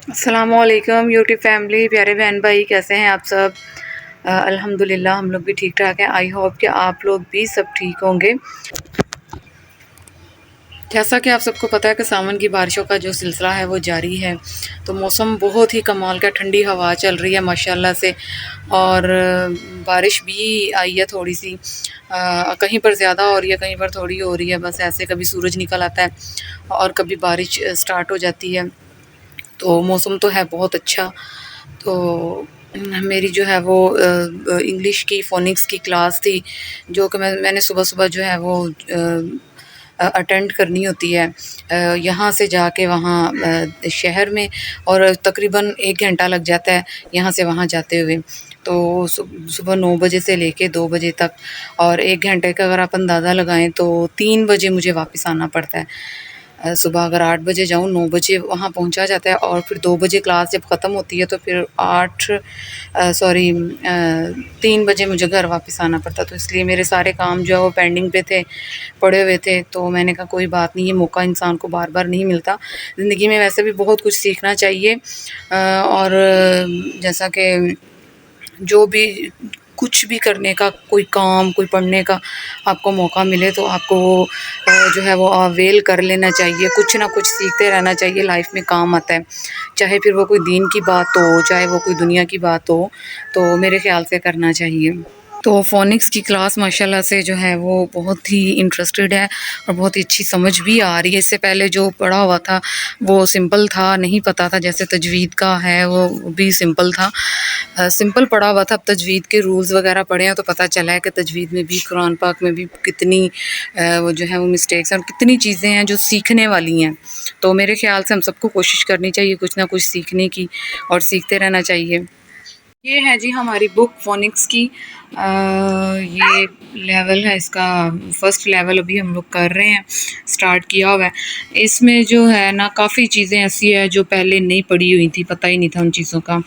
अस्सलामुअलैकुम YouTube family, प्यारे बहन भाई, कैसे हैं आप सब। अल्हम्दुलिल्लाह हम लोग भी ठीक ठाक हैं। आई होप कि आप लोग भी सब ठीक होंगे। जैसा कि आप सबको पता है कि सावन की बारिशों का जो सिलसिला है वो जारी है। तो मौसम बहुत ही कमाल का, ठंडी हवा चल रही है माशाल्लाह से। और बारिश भी आई है थोड़ी सी, कहीं पर ज़्यादा हो रही है, कहीं पर थोड़ी हो रही है। बस ऐसे कभी सूरज निकल आता है और कभी बारिश स्टार्ट हो जाती है। तो मौसम तो है बहुत अच्छा। तो मेरी जो है वो इंग्लिश की फ़ोनिक्स की क्लास थी, जो कि मैंने सुबह-सुबह जो है वो अटेंड करनी होती है, यहाँ से जाके वहाँ शहर में। और तकरीबन 1 घंटा लग जाता है यहाँ से वहाँ जाते हुए। तो सुबह 9 बजे से लेके 2 बजे तक, और 1 घंटे का अगर आप अंदाज़ा लगाएँ तो 3 बजे मुझे वापस आना पड़ता है। सुबह अगर 8 बजे जाऊँ, 9 बजे वहाँ पहुँचा जाता है, और फिर 2 बजे क्लास जब ख़त्म होती है तो फिर 3 बजे मुझे घर वापस आना पड़ता। तो इसलिए मेरे सारे काम जो है वो पेंडिंग पे थे, पड़े हुए थे। तो मैंने कहा कोई बात नहीं, ये मौका इंसान को बार-बार नहीं मिलता। ज़िंदगी में वैसे भी बहुत कुछ सीखना चाहिए। और जैसा कि जो भी कुछ भी करने का, कोई काम, कोई पढ़ने का आपको मौका मिले तो आपको वो जो है वो अवेल कर लेना चाहिए। कुछ ना कुछ सीखते रहना चाहिए, लाइफ में काम आता है। चाहे फिर वो कोई दीन की बात हो, चाहे वो कोई दुनिया की बात हो, तो मेरे ख़्याल से करना चाहिए। तो फ़ोनिक्स की क्लास माशाल्लाह से जो है वो बहुत ही इंटरेस्टेड है और बहुत ही अच्छी समझ भी आ रही है। इससे पहले जो पढ़ा हुआ था वो सिंपल था, नहीं पता था। जैसे तजवीद का है वो भी सिंपल था, सिंपल पढ़ा हुआ था। अब तजवीद के रूल्स वगैरह पढ़े हैं तो पता चला है कि तजवीद में भी, कुरान पाक में भी कितनी वो जो है वो मिस्टेक्स हैं और कितनी चीज़ें हैं जो सीखने वाली हैं। तो मेरे ख़्याल से हम सबको कोशिश करनी चाहिए कुछ ना कुछ सीखने की, और सीखते रहना चाहिए। ये है जी हमारी बुक फ़ोनिक्स की। ये लेवल है इसका, फ़र्स्ट लेवल अभी हम लोग कर रहे हैं, स्टार्ट किया हुआ है। इसमें जो है ना काफ़ी चीज़ें ऐसी है जो पहले नहीं पढ़ी हुई थी, पता ही नहीं था उन चीज़ों का।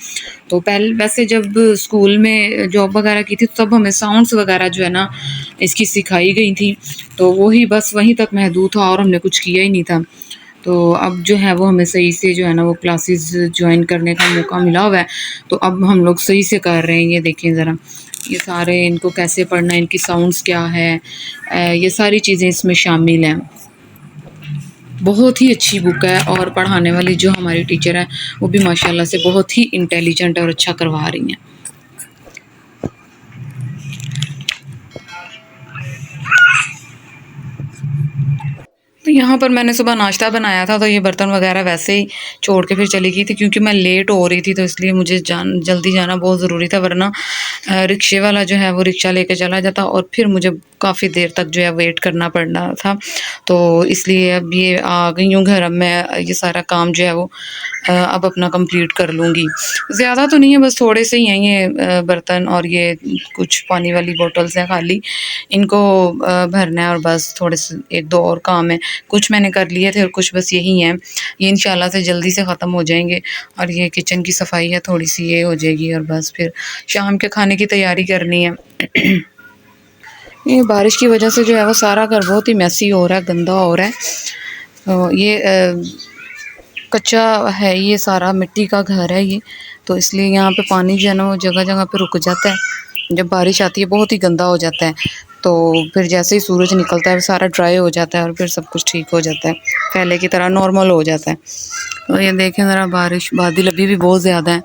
तो पहले वैसे जब स्कूल में जॉब वगैरह की थी तब हमें साउंड्स वगैरह जो है ना इसकी सिखाई गई थी, तो वही बस वहीं तक महदूद था और हमने कुछ किया ही नहीं था। तो अब जो है वो हमें सही से जो है ना वो क्लासेस जॉइन करने का मौका मिला हुआ है। तो अब हम लोग सही से कर रहे हैं। ये देखें ज़रा, ये सारे इनको कैसे पढ़ना है, इनकी साउंड्स क्या है, ये सारी चीज़ें इसमें शामिल हैं। बहुत ही अच्छी बुक है, और पढ़ाने वाली जो हमारी टीचर है वो भी माशाल्लाह से बहुत ही इंटेलिजेंट और अच्छा करवा रही हैं। तो यहाँ पर मैंने सुबह नाश्ता बनाया था, तो ये बर्तन वगैरह वैसे ही छोड़ के फिर चली गई थी, क्योंकि मैं लेट हो रही थी। तो इसलिए मुझे जल्दी जाना बहुत ज़रूरी था, वरना रिक्शे वाला जो है वो रिक्शा लेके चला जाता और फिर मुझे काफ़ी देर तक जो है वेट करना पड़ना था। तो इसलिए अब ये आ गई हूँ घर। अब मैं ये सारा काम जो है वो अब अपना कंप्लीट कर लूँगी। ज़्यादा तो नहीं है, बस थोड़े से ही हैं ये बर्तन, और ये कुछ पानी वाली बॉटल्स हैं खाली, इनको भरना है। और बस थोड़े से 1-2 और काम है। कुछ मैंने कर लिए थे और कुछ बस यही हैं। ये इंशाल्लाह से जल्दी से ख़त्म हो जाएँगे। और ये किचन की सफाई है थोड़ी सी, ये हो जाएगी, और बस फिर शाम के खाने की तैयारी करनी है। ये बारिश की वजह से जो है वो सारा घर बहुत ही मेसी हो रहा है, गंदा हो रहा है। तो ये कच्चा है, ये सारा मिट्टी का घर है ये, तो इसलिए यहाँ पे पानी जो है ना वो जगह-जगह पे रुक जाता है। जब बारिश आती है बहुत ही गंदा हो जाता है। तो फिर जैसे ही सूरज निकलता है सारा ड्राई हो जाता है और फिर सब कुछ ठीक हो जाता है, पहले की तरह नॉर्मल हो जाता है। तो ये देखें ज़रा, बारिश, बादल अभी भी बहुत ज़्यादा है।